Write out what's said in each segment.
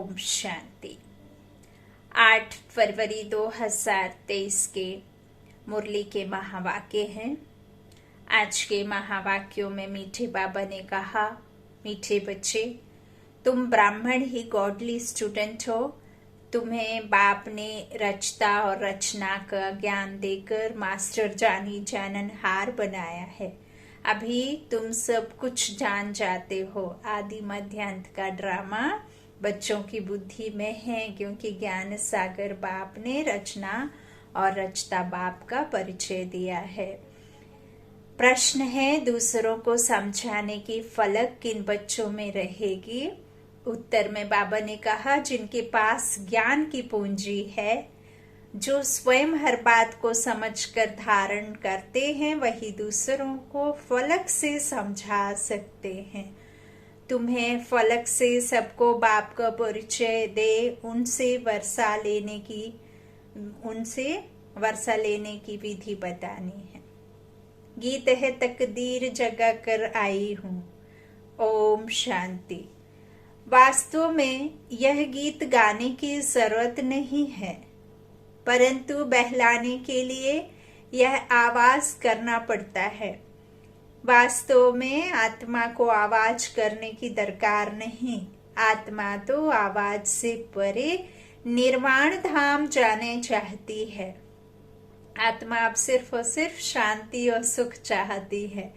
ओम शांति। 8 फरवरी 2023 के मुरली के महावाक्य हैं। आज के महावाक्यों में मीठे बाबा ने कहा, मीठे बच्चे, तुम ब्राह्मण ही गॉडली स्टूडेंट हो। तुम्हें बाप ने रचता और रचना का ज्ञान देकर मास्टर जानी जाननहार बनाया है। अभी तुम सब कुछ जान जाते हो। आदि मध्य अंत का ड्रामा बच्चों की बुद्धि में है, क्योंकि ज्ञान सागर बाप ने रचना और रचता बाप का परिचय दिया है। प्रश्न है, दूसरों को समझाने की फलक किन बच्चों में रहेगी? उत्तर में बाबा ने कहा, जिनके पास ज्ञान की पूंजी है, जो स्वयं हर बात को समझकर धारण करते हैं, वही दूसरों को फलक से समझा सकते हैं। तुम्हें फलक से सबको बाप का परिचय दे, उनसे वर्षा लेने की विधि बतानी है। गीत है, तकदीर जगा कर आई हूँ। ओम शांति। वास्तव में यह गीत गाने की जरूरत नहीं है, परंतु बहलाने के लिए यह आवाज करना पड़ता है। वास्तव में आत्मा को आवाज करने की दरकार नहीं। आत्मा तो आवाज से परे निर्वाण धाम जाने चाहती है। आत्मा अब सिर्फ और सिर्फ शांति और सुख चाहती है।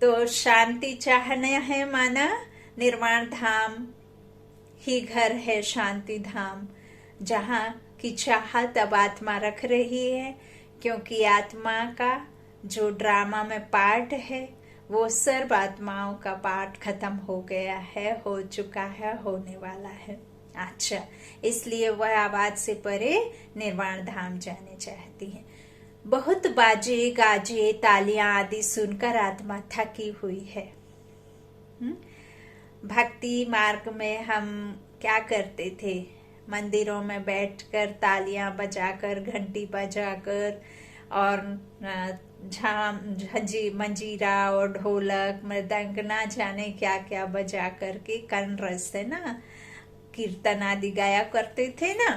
तो शांति चाहना है माना निर्वाण धाम ही घर है, शांति धाम, जहाँ की चाहत अब आत्मा रख रही है। क्योंकि आत्मा का जो ड्रामा में पार्ट है, वो सर्व आत्माओं का पार्ट खत्म हो गया है, हो चुका है, होने वाला है। अच्छा, इसलिए वह आवाज से परे निर्वाण धाम जाने चाहती है। बहुत बाजे गाजे तालियां आदि सुनकर आत्मा थकी हुई है। भक्ति मार्ग में हम क्या करते थे? मंदिरों में बैठकर तालियां बजाकर, घंटी बजाकर और मंजीरा और ढोलक मृदंग ना जाने क्या क्या बजा करके कन रस से ना कीर्तन आदि गाया करते थे ना।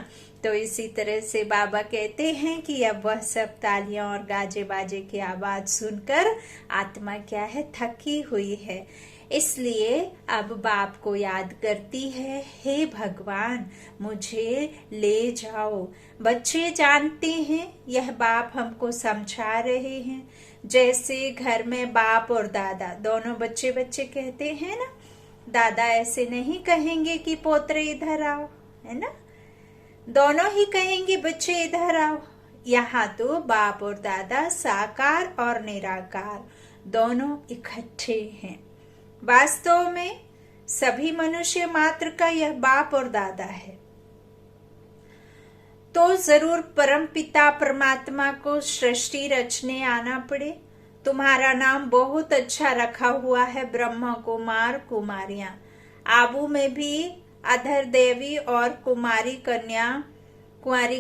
तो इसी तरह से बाबा कहते हैं कि अब वह सब तालियां और गाजे बाजे की आवाज सुनकर आत्मा क्या है, थकी हुई है। इसलिए अब बाप को याद करती है, हे भगवान मुझे ले जाओ। बच्चे जानते हैं यह बाप हमको समझा रहे हैं। जैसे घर में बाप और दादा दोनों बच्चे कहते हैं ना, दादा ऐसे नहीं कहेंगे कि पोतरे इधर आओ, है ना, दोनों ही कहेंगे बच्चे इधर आओ। यहाँ तो बाप और दादा साकार और निराकार दोनों इकट्ठे हैं। वास्तव में सभी मनुष्य मात्र का यह बाप और दादा है। तो जरूर परम पिता परमात्मा को सृष्टि रचने आना पड़े। तुम्हारा नाम बहुत अच्छा रखा हुआ है, ब्रह्मा कुमार कुमारियां। आबू में भी अधर देवी और कुमारी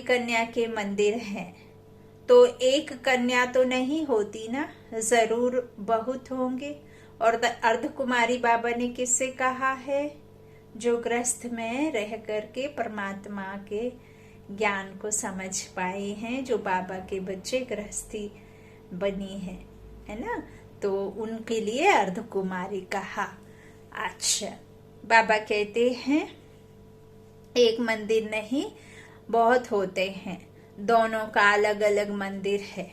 कन्या के मंदिर हैं। तो एक कन्या तो नहीं होती ना, जरूर बहुत होंगे। और अर्ध कुमारी बाबा ने किससे कहा है? जो ग्रस्त में रह करके परमात्मा के ज्ञान को समझ पाए हैं, जो बाबा के बच्चे गृहस्थी बनी है ना, तो उनके लिए अर्ध कुमारी कहा। अच्छा, बाबा कहते हैं एक मंदिर नहीं, बहुत होते हैं, दोनों का अलग अलग मंदिर है।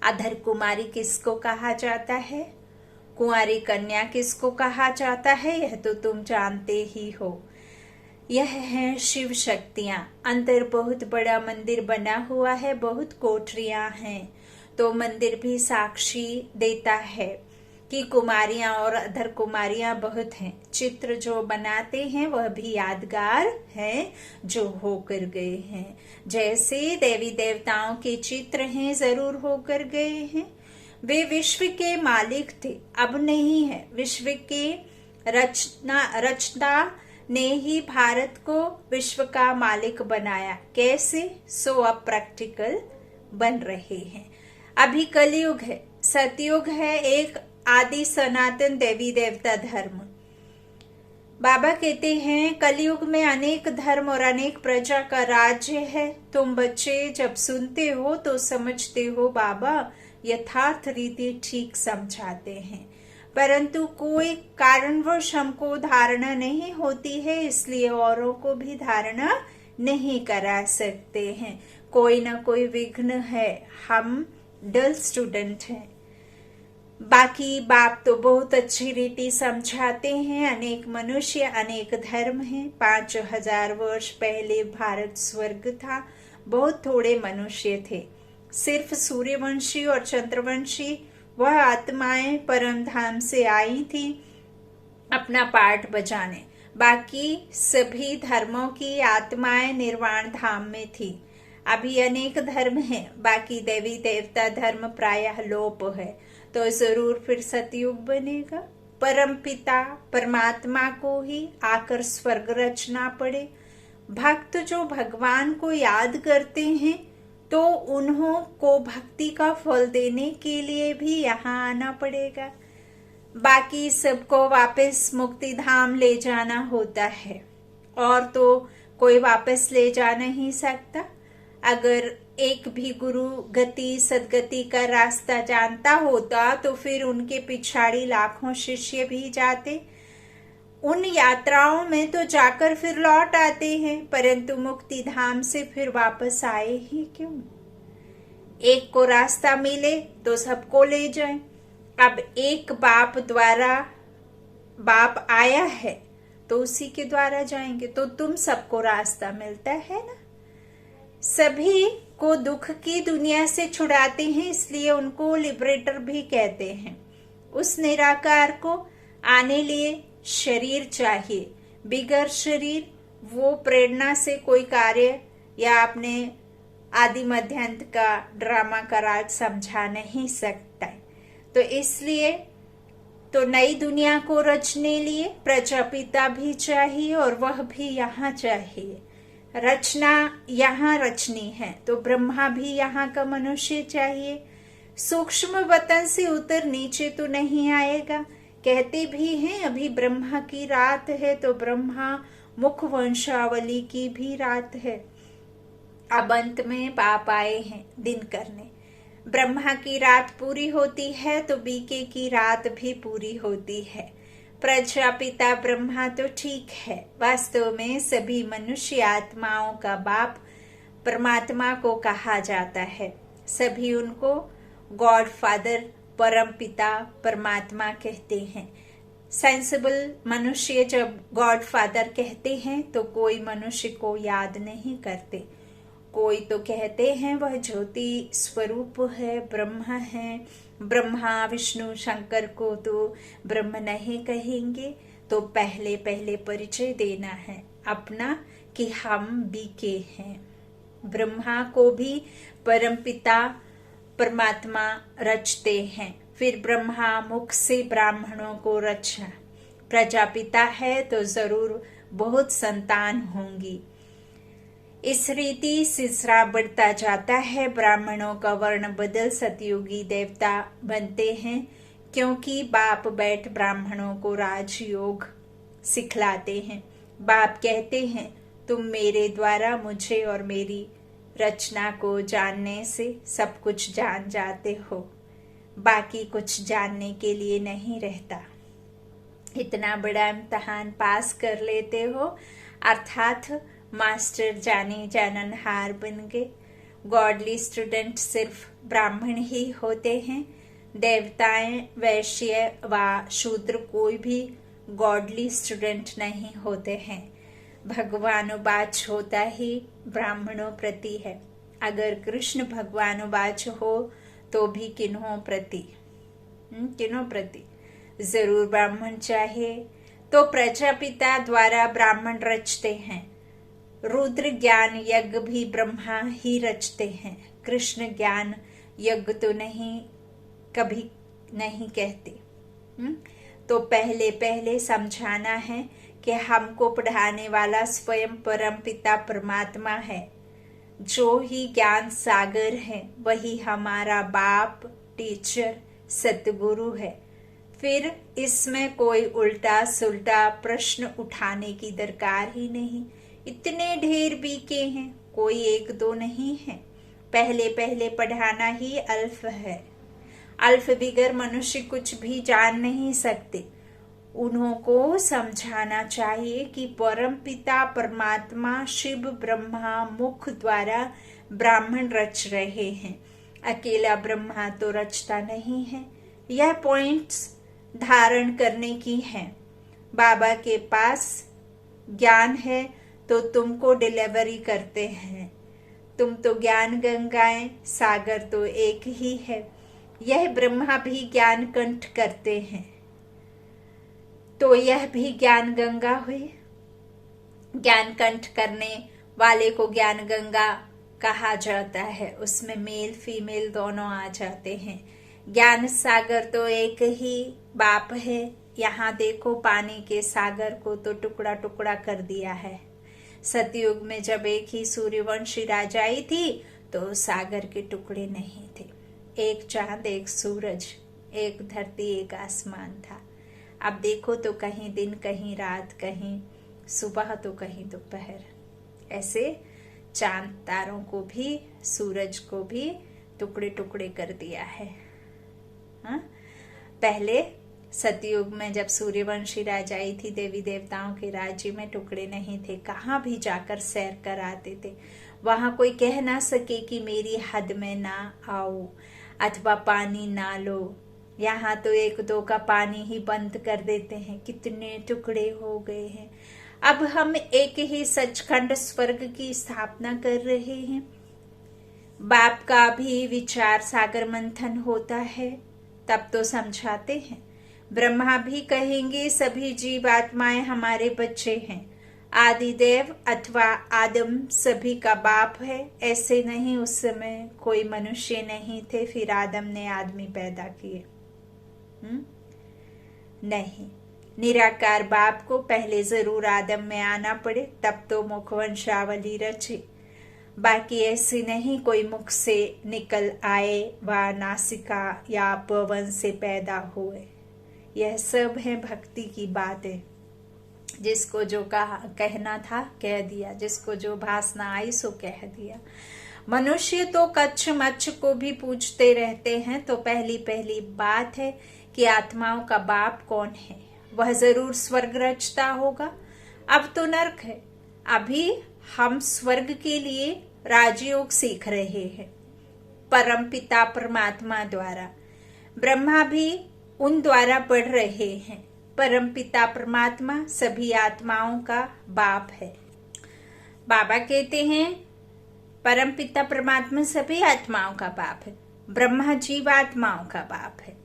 अधर कुमारी किसको कहा जाता है? कुंवारी कन्या किसको कहा जाता है? यह तो तुम जानते ही हो। यह है शिव शक्तियां। अंदर बहुत बड़ा मंदिर बना हुआ है, बहुत कोठरियां हैं। तो मंदिर भी साक्षी देता है कि कुमारियां और अधर कुमारियां बहुत हैं। चित्र जो बनाते हैं वह भी यादगार हैं जो होकर गए हैं। जैसे देवी देवताओं के चित्र हैं, जरूर होकर गए हैं। वे विश्व के मालिक थे, अब नहीं है। विश्व के रचना ने ही भारत को विश्व का मालिक बनाया। कैसे? सो अब प्रैक्टिकल बन रहे हैं। अभी कलयुग है, सतयुग है, एक आदि सनातन देवी देवता धर्म। बाबा कहते हैं कलयुग में अनेक धर्म और अनेक प्रजा का राज्य है। तुम बच्चे जब सुनते हो तो समझते हो बाबा यथार्थ रीति ठीक समझाते हैं, परंतु कोई कारणवश हमको धारणा नहीं होती है, इसलिए औरों को भी धारणा नहीं करा सकते हैं। कोई ना कोई विघ्न है, हम डल स्टूडेंट हैं। बाकी बाप तो बहुत अच्छी रीति समझाते हैं। अनेक मनुष्य, अनेक धर्म हैं। 5000 वर्ष पहले भारत स्वर्ग था, बहुत थोड़े मनुष्य थे। सिर्फ सूर्यवंशी और चंद्रवंशी वह आत्माएं परम धाम से आई थी अपना पाठ बजाने। बाकी सभी धर्मों की आत्माएं निर्वाण धाम में थी। अभी अनेक धर्म हैं, बाकी देवी देवता धर्म प्रायः लोप है, तो जरूर फिर सतयुग बनेगा। परम पिता परमात्मा को ही आकर स्वर्ग रचना पड़े। भक्त जो भगवान को याद करते हैं तो उन्हों को भक्ति का फल देने के लिए भी यहाँ आना पड़ेगा। बाकी सबको वापस मुक्ति धाम ले जाना होता है, और तो कोई वापस ले जा नहीं सकता। अगर एक भी गुरु गति सदगति का रास्ता जानता होता तो फिर उनके पिछाड़ी लाखों शिष्य भी जाते। उन यात्राओं में तो जाकर फिर लौट आते हैं, परंतु मुक्ति धाम से फिर वापस आए ही क्यों? एक को रास्ता मिले तो सबको ले जाए। अब एक बाप द्वारा बाप आया है तो उसी के द्वारा जाएंगे, तो तुम सबको रास्ता मिलता है ना। सभी को दुख की दुनिया से छुड़ाते हैं, इसलिए उनको लिबरेटर भी कहते हैं। उस निराकार को आने लिए शरीर चाहिए। बिगर शरीर वो प्रेरणा से कोई कार्य या अपने आदि मध्यांत का ड्रामा का राज समझा नहीं सकता है। तो इसलिए तो नई दुनिया को रचने लिए प्रजापिता भी चाहिए, और वह भी यहाँ चाहिए। रचना यहाँ रचनी है तो ब्रह्मा भी यहाँ का मनुष्य चाहिए। सूक्ष्म वतन से उतर नीचे तो नहीं आएगा। कहते भी हैं अभी ब्रह्मा की रात है, तो ब्रह्मा मुख वंशावली की भी रात है। अब अंत में बाप आए हैं दिन करने। ब्रह्मा की रात पूरी होती है तो बीके की रात भी पूरी होती है। प्रजापिता ब्रह्मा तो ठीक है, वास्तव में सभी मनुष्य आत्माओं का बाप परमात्मा को कहा जाता है। सभी उनको गॉड फादर परम पिता परमात्मा कहते हैं। सेंसिबल मनुष्य जब गॉड फादर कहते हैं तो कोई मनुष्य को याद नहीं करते। कोई तो कहते हैं वह ज्योति स्वरूप है, ब्रह्म है। ब्रह्मा विष्णु शंकर को तो ब्रह्म नहीं कहेंगे, तो पहले पहले परिचय देना है अपना कि हम बीके हैं। ब्रह्मा को भी परमपिता परमात्मा रचते हैं, फिर ब्रह्मा मुख से ब्राह्मणों को रचा। प्रजापिता है तो जरूर बहुत संतान होंगी। इस रीति सिलसिला बढ़ता जाता है। ब्राह्मणों का वर्ण बदल सतयुगी देवता बनते हैं, क्योंकि बाप बैठ ब्राह्मणों को राजयोग सिखलाते हैं। बाप कहते हैं तुम मेरे द्वारा मुझे और मेरी रचना को जानने से सब कुछ जान जाते हो, बाकी कुछ जानने के लिए नहीं रहता। इतना बड़ा इम्तिहान पास कर लेते हो, अर्थात मास्टर जाने जाननहार बन गए। गॉडली स्टूडेंट सिर्फ ब्राह्मण ही होते हैं। देवताएं वैश्य व शूद्र कोई भी गॉडली स्टूडेंट नहीं होते हैं। भगवानुवाच होता ही ब्राह्मणों प्रति है। अगर कृष्ण भगवानुवाच हो तो भी किन्हों प्रति जरूर ब्राह्मण चाहिए। तो प्रजापिता द्वारा ब्राह्मण रचते हैं। रुद्र ज्ञान यज्ञ भी ब्रह्मा ही रचते हैं। कृष्ण ज्ञान यज्ञ तो नहीं, कभी नहीं कहते। तो पहले पहले समझाना है कि हमको पढ़ाने वाला स्वयं परम पिता परमात्मा है। जो ही ज्ञान सागर है वही हमारा बाप टीचर सतगुरु है। फिर इसमें कोई उल्टा सुल्टा प्रश्न उठाने की दरकार ही नहीं। इतने ढेर बीके हैं, कोई एक दो नहीं है। पहले पहले पढ़ाना ही अल्फ है। अल्फ बिगर मनुष्य कुछ भी जान नहीं सकते। उन्हों को समझाना चाहिए कि परम पिता परमात्मा शिव ब्रह्मा मुख द्वारा ब्राह्मण रच रहे हैं, अकेला ब्रह्मा तो रचता नहीं है। यह पॉइंट्स धारण करने की हैं। बाबा के पास ज्ञान है तो तुमको डिलीवरी करते हैं। तुम तो ज्ञान गंगाएं, सागर तो एक ही है। यह ब्रह्मा भी ज्ञान कंठ करते हैं, तो यह भी ज्ञान गंगा हुई। ज्ञान कंठ करने वाले को ज्ञान गंगा कहा जाता है। उसमें मेल फीमेल दोनों आ जाते हैं। ज्ञान सागर तो एक ही बाप है। यहाँ देखो पानी के सागर को तो टुकड़ा टुकड़ा कर दिया है। सतयुग में जब एक ही सूर्यवंशी राजाई थी तो सागर के टुकड़े नहीं थे। एक चांद, एक सूरज, एक धरती, एक आसमान था। अब देखो तो कहीं दिन, कहीं रात, कहीं सुबह तो कहीं दोपहर। ऐसे चांद तारों को भी, सूरज को भी टुकड़े टुकड़े कर दिया है। हाँ? पहले सतयुग में जब सूर्यवंशी राजाई थी, देवी देवताओं के राज्य में टुकड़े नहीं थे। कहाँ भी जाकर सैर कर आते थे। वहां कोई कह ना सके कि मेरी हद में ना आओ अथवा पानी ना लो। यहाँ तो एक दो का पानी ही बंद कर देते हैं। कितने टुकड़े हो गए हैं। अब हम एक ही सचखंड स्वर्ग की स्थापना कर रहे हैं। बाप का भी विचार सागर मंथन होता है, तब तो समझाते हैं। ब्रह्मा भी कहेंगे सभी जीव आत्माएं हमारे बच्चे हैं। आदिदेव अथवा आदम सभी का बाप है। ऐसे नहीं, उस समय कोई मनुष्य नहीं थे, फिर आदम ने आदमी पैदा किए। नहीं, निराकार बाप को पहले जरूर आदम में आना पड़े, तब तो मुखवंशावली रचे। बाकी ऐसे नहीं कोई मुख से निकल आए व नासिका या पवन से पैदा हुए। यह सब है भक्ति की बातें। जिसको जो कहना था कह दिया, जिसको जो भासना आई सो कह दिया। मनुष्य तो कच्छ मच्छ को भी पूछते रहते हैं। तो पहली पहली बात है कि आत्माओं का बाप कौन है। वह जरूर स्वर्ग रचता होगा। अब तो नर्क है। अभी हम स्वर्ग के लिए राजयोग सीख रहे हैं परम पिता परमात्मा द्वारा। ब्रह्मा भी उन द्वारा पढ़ रहे हैं। परम पिता परमात्मा सभी आत्माओं का बाप है। बाबा कहते हैं परम पिता परमात्मा सभी आत्माओं का बाप है। ब्रह्मा जीव आत्माओं का बाप है।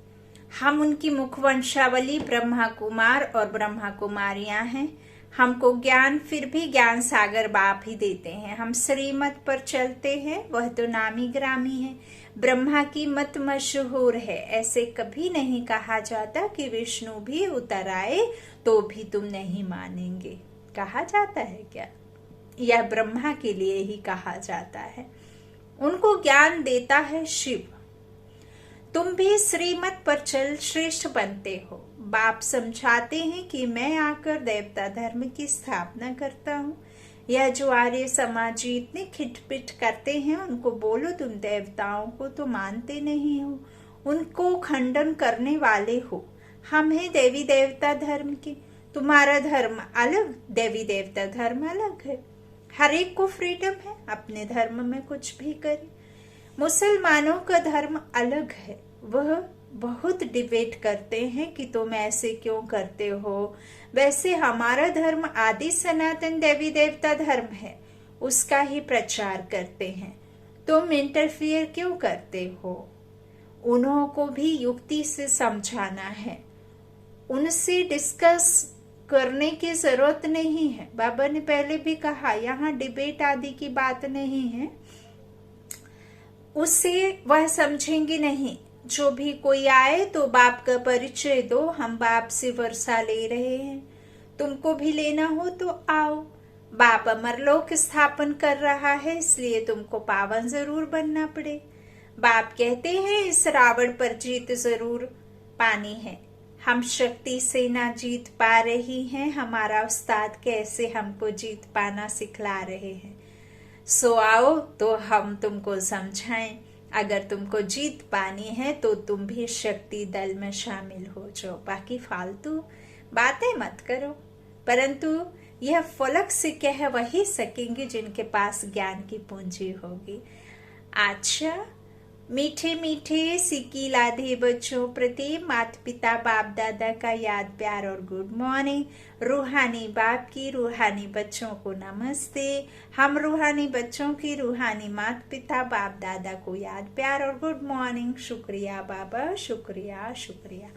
हम उनकी मुखवंशावली ब्रह्मा कुमार और ब्रह्मा कुमारियां हैं। हमको ज्ञान फिर भी ज्ञान सागर बाप ही देते हैं। हम श्रीमत पर चलते हैं, वह तो नामी ग्रामी है। ब्रह्मा की मत मशहूर है। ऐसे कभी नहीं कहा जाता कि विष्णु भी उतर आए तो भी तुम नहीं मानेंगे। कहा जाता है क्या? यह ब्रह्मा के लिए ही कहा जाता है। उनको ज्ञान देता है शिव। तुम भी श्रीमत पर चल श्रेष्ठ बनते हो। बाप समझाते हैं कि मैं आकर देवता धर्म की स्थापना करता हूँ। यह जो आर्य समाजी इतने खिटपिट करते हैं, उनको बोलो तुम देवताओं को तो मानते नहीं हो, उनको खंडन करने वाले हो। हम हैं देवी देवता धर्म के। तुम्हारा धर्म अलग, देवी देवता धर्म अलग है। हर एक को फ्रीडम है अपने धर्म में कुछ भी करे। मुसलमानों का धर्म अलग है। वह बहुत डिबेट करते हैं कि तुम ऐसे क्यों करते हो। वैसे हमारा धर्म आदि सनातन देवी देवता धर्म है, उसका ही प्रचार करते हैं। तुम इंटरफियर क्यों करते हो? उन्हों को भी युक्ति से समझाना है। उनसे डिस्कस करने की जरूरत नहीं है। बाबा ने पहले भी कहा, यहाँ डिबेट आदि की बात नहीं है। उससे वह समझेंगे नहीं। जो भी कोई आए तो बाप का परिचय दो, हम बाप से वर्षा ले रहे हैं, तुमको भी लेना हो तो आओ। बाप अमरलोक स्थापन कर रहा है, इसलिए तुमको पावन जरूर बनना पड़े। बाप कहते हैं इस रावण पर जीत जरूर पानी है। हम शक्ति से ना जीत पा रही हैं, हमारा उस्ताद कैसे हमको जीत पाना सिखला रहे हैं। सो आओ तो हम तुमको समझाएं। अगर तुमको जीत पानी है तो तुम भी शक्ति दल में शामिल हो जाओ, बाकी फालतू बातें मत करो। परंतु यह फलक से कह वही सकेंगे जिनके पास ज्ञान की पूंजी होगी। अच्छा, मीठे मीठे सिक्की लाधे बच्चों प्रति माता पिता बाप दादा का याद प्यार और गुड मॉर्निंग। रूहानी बाप की रूहानी बच्चों को नमस्ते। हम रूहानी बच्चों की रूहानी माता पिता बाप दादा को याद प्यार और गुड मॉर्निंग। शुक्रिया बाबा, शुक्रिया शुक्रिया।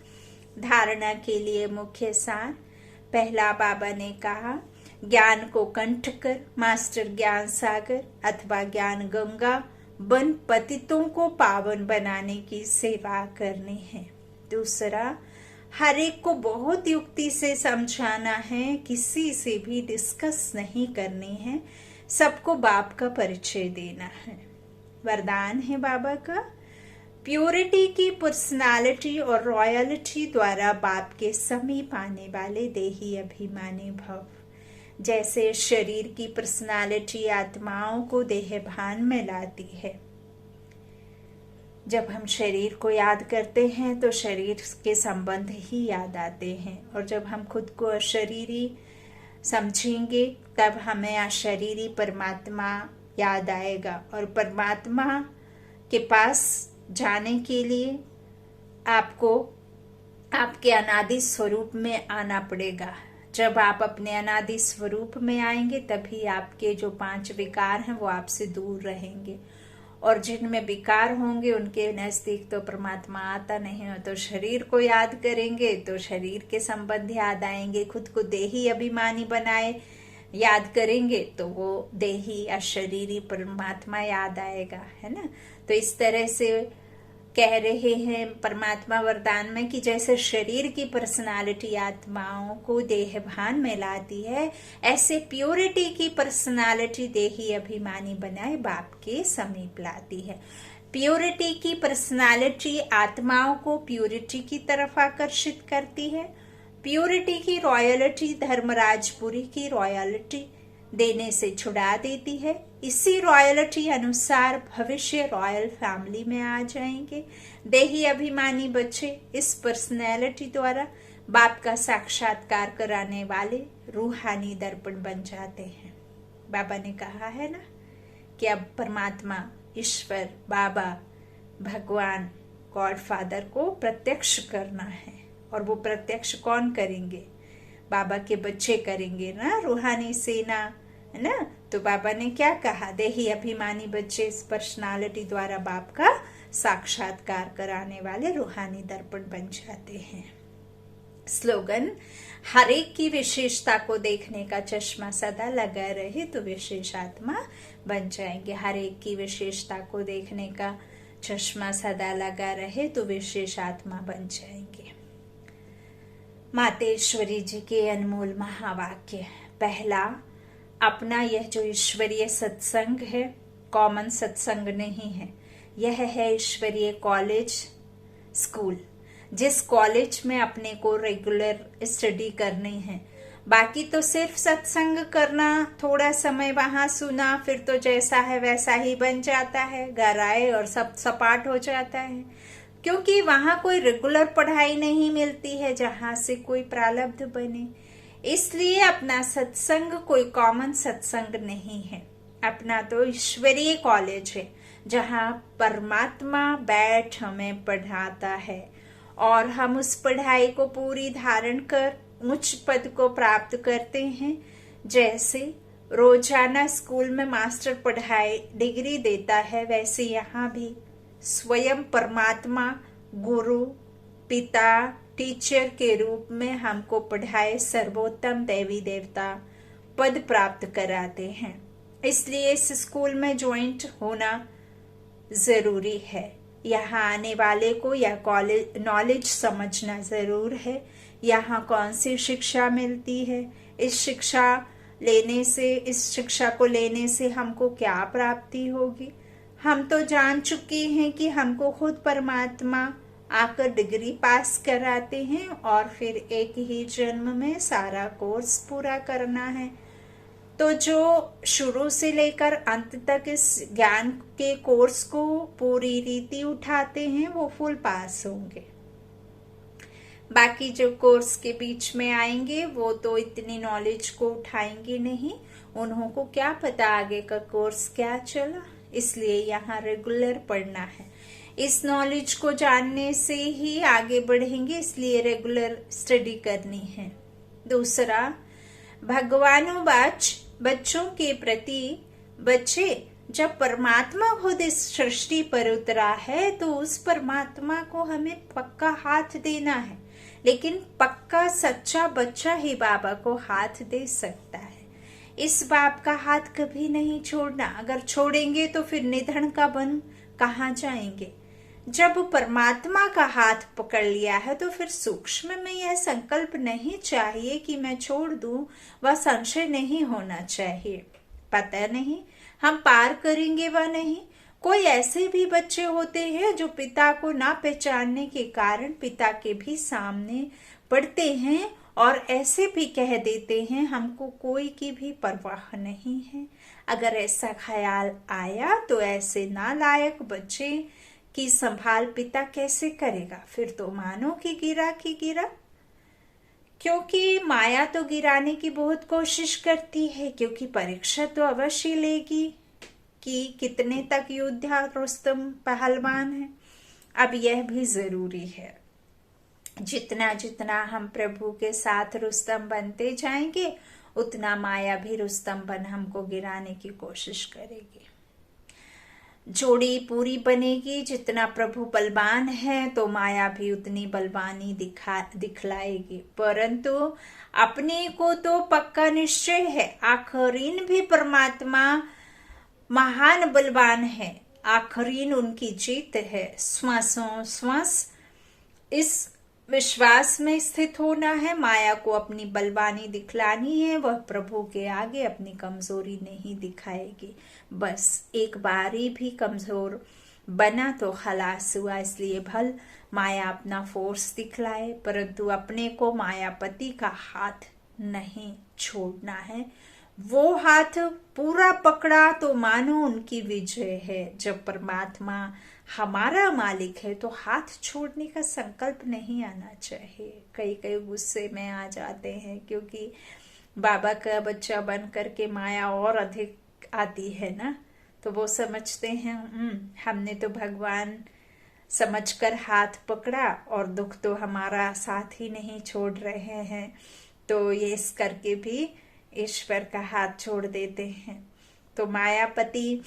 धारणा के लिए मुख्य सार। पहला, बाबा ने कहा ज्ञान को कंठ कर मास्टर ज्ञान सागर अथवा ज्ञान गंगा बन पतितों को पावन बनाने की सेवा करनी है। दूसरा, हर एक को बहुत युक्ति से समझाना है, किसी से भी डिस्कस नहीं करनी है, सबको बाप का परिचय देना है। वरदान है बाबा का, प्योरिटी की पर्सनालिटी और रॉयल्टी द्वारा बाप के समीप आने वाले देही अभिमानी भव। जैसे शरीर की पर्सनालिटी आत्माओं को देह भान में लाती है। जब हम शरीर को याद करते हैं तो शरीर के संबंध ही याद आते हैं, और जब हम खुद को अशरीरी समझेंगे तब हमें अशरीरी परमात्मा याद आएगा। और परमात्मा के पास जाने के लिए आपको आपके अनादि स्वरूप में आना पड़ेगा। जब आप अपने अनादि स्वरूप में आएंगे तभी आपके जो 5 विकार हैं वो आपसे दूर रहेंगे, और जिनमें विकार होंगे उनके नजदीक तो परमात्मा आता नहीं हो। तो शरीर को याद करेंगे तो शरीर के संबंध याद आएंगे। खुद को देही अभिमानी बनाए याद करेंगे तो वो देही अशरीरी परमात्मा याद आएगा, है ना। तो इस तरह से कह रहे हैं परमात्मा वरदान में कि जैसे शरीर की पर्सनालिटी आत्माओं को देह भान में लाती है, ऐसे प्योरिटी की पर्सनालिटी देही अभिमानी बनाए बाप के समीप लाती है। प्योरिटी की पर्सनालिटी आत्माओं को प्योरिटी की तरफ आकर्षित करती है। प्योरिटी की रॉयल्टी धर्मराजपुरी की रॉयल्टी देने से छुड़ा देती है। इसी रॉयल्टी अनुसार भविष्य रॉयल फैमिली में आ जाएंगे। देही अभिमानी बच्चे इस पर्सनैलिटी द्वारा बाप का साक्षात्कार कराने वाले रूहानी दर्पण बन जाते हैं। बाबा ने कहा है ना कि अब परमात्मा, ईश्वर, बाबा, भगवान, गॉड फादर को प्रत्यक्ष करना है। और वो प्रत्यक्ष कौन करेंगे? बाबा के बच्चे करेंगे ना, रूहानी सेना, है ना। तो बाबा ने क्या कहा? देही अभिमानी बच्चे इस पर्सनालिटी द्वारा बाप का साक्षात्कार कराने वाले रूहानी दर्पण बन जाते हैं। स्लोगन, हर एक की विशेषता को देखने का चश्मा सदा लगा रहे तो विशेष आत्मा बन जाएंगे। हर एक की विशेषता को देखने का चश्मा सदा लगा रहे तो विशेष आत्मा बन जाएंगे। मातेश्वरी जी के अनमोल महावाक्य। पहला, अपना यह जो ईश्वरीय सत्संग है कॉमन सत्संग नहीं है, यह है ईश्वरीय कॉलेज, स्कूल, जिस कॉलेज में अपने को रेगुलर स्टडी करनी है। बाकी तो सिर्फ सत्संग करना, थोड़ा समय वहां सुना, फिर तो जैसा है वैसा ही बन जाता है, घर आए और सब सपाट हो जाता है, क्योंकि वहां कोई रेगुलर पढ़ाई नहीं मिलती है जहां से कोई प्रारब्ध बने। इसलिए अपना सत्संग कोई कॉमन सत्संग नहीं है, अपना तो ईश्वरीय कॉलेज है जहाँ परमात्मा बैठ हमें पढ़ाता है और हम उस पढ़ाई को पूरी धारण कर उच्च पद को प्राप्त करते हैं। जैसे रोजाना स्कूल में मास्टर पढ़ाई डिग्री देता है, वैसे यहाँ भी स्वयं परमात्मा गुरु पिता टीचर के रूप में हमको पढ़ाए सर्वोत्तम देवी देवता पद प्राप्त कराते हैं। इसलिए इस स्कूल में ज्वाइंट होना जरूरी है। यहाँ आने वाले को यह कॉलेज नॉलेज समझना जरूर है। यहाँ कौन सी शिक्षा मिलती है, इस शिक्षा को लेने से हमको क्या प्राप्ति होगी। हम तो जान चुके हैं कि हमको खुद परमात्मा आकर डिग्री पास कराते हैं और फिर एक ही जन्म में सारा कोर्स पूरा करना है। तो जो शुरू से लेकर अंत तक इस ज्ञान के कोर्स को पूरी रीति उठाते हैं वो फुल पास होंगे। बाकी जो कोर्स के बीच में आएंगे वो तो इतनी नॉलेज को उठाएंगे नहीं, उन्हों को क्या पता आगे का कोर्स क्या चला, इसलिए यहाँ रेगुलर पढ़ना है। इस नॉलेज को जानने से ही आगे बढ़ेंगे, इसलिए रेगुलर स्टडी करनी है। दूसरा, भगवानुवाच बच्चों के प्रति, बच्चे जब परमात्मा खुद इस सृष्टि पर उतरा है तो उस परमात्मा को हमें पक्का हाथ देना है, लेकिन पक्का सच्चा बच्चा ही बाबा को हाथ दे सकता है। इस बाप का हाथ कभी नहीं छोड़ना, अगर छोड़ेंगे तो फिर निधन का बन कहाँ जाएंगे। जब परमात्मा का हाथ पकड़ लिया है तो फिर सूक्ष्म में यह संकल्प नहीं चाहिए कि मैं छोड़ दूं, वह संशय नहीं होना चाहिए। पता नहीं हम पार करेंगे व नहीं। कोई ऐसे भी बच्चे होते हैं जो पिता को ना पहचानने के कारण पिता के भी सामने पढ़ते हैं और ऐसे भी कह देते हैं हमको कोई की भी परवाह नहीं है। अगर ऐसा ख्याल आया तो ऐसे नालायक बच्चे की संभाल पिता कैसे करेगा? फिर तो मानो कि गिरा, क्योंकि माया तो गिराने की बहुत कोशिश करती है, क्योंकि परीक्षा तो अवश्य लेगी कि कितने तक योद्धा रुस्तम पहलवान है। अब यह भी जरूरी है, जितना जितना हम प्रभु के साथ रुस्तम बनते जाएंगे उतना माया भी रुस्तम बन हमको गिराने की कोशिश करेगी। जोड़ी पूरी बनेगी, जितना प्रभु बलवान है तो माया भी उतनी बलवानी दिखलाएगी। परंतु अपने को तो पक्का निश्चय है, आखरीन भी परमात्मा महान बलवान है, आखरीन उनकी जीत है। श्वासों श्वास इस विश्वास में स्थित होना है। माया को अपनी बलवानी दिखलानी है, वह प्रभु के आगे अपनी कमजोरी नहीं दिखाएगी। बस एक बारी भी कमजोर बना तो खलास हुआ, इसलिए भल माया अपना फोर्स दिखलाए, परंतु अपने को मायापति का हाथ नहीं छोड़ना है। वो हाथ पूरा पकड़ा तो मानो उनकी विजय है। जब परमात्मा हमारा मालिक है तो हाथ छोड़ने का संकल्प नहीं आना चाहिए। कई गुस्से में आ जाते हैं क्योंकि बाबा का बच्चा बन करके माया और अधिक आती है ना, तो वो समझते हैं हमने तो भगवान समझकर हाथ पकड़ा और दुख तो हमारा साथ ही नहीं छोड़ रहे हैं, तो ये इस करके भी ईश्वर का हाथ छोड़ देते हैं। तो मायापति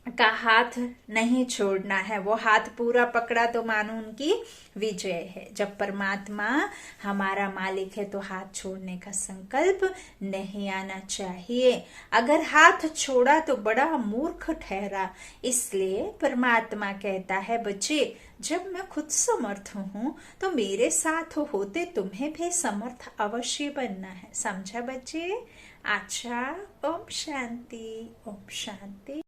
का हाथ नहीं छोड़ना है, वो हाथ पूरा पकड़ा तो मानो उनकी विजय है। जब परमात्मा हमारा मालिक है तो हाथ छोड़ने का संकल्प नहीं आना चाहिए। अगर हाथ छोड़ा तो बड़ा मूर्ख ठहरा। इसलिए परमात्मा कहता है बच्चे, जब मैं खुद समर्थ हूँ तो मेरे साथ होते तुम्हें भी समर्थ अवश्य बनना है। समझा बच्चे? अच्छा, ओम शांति, ओम शांति।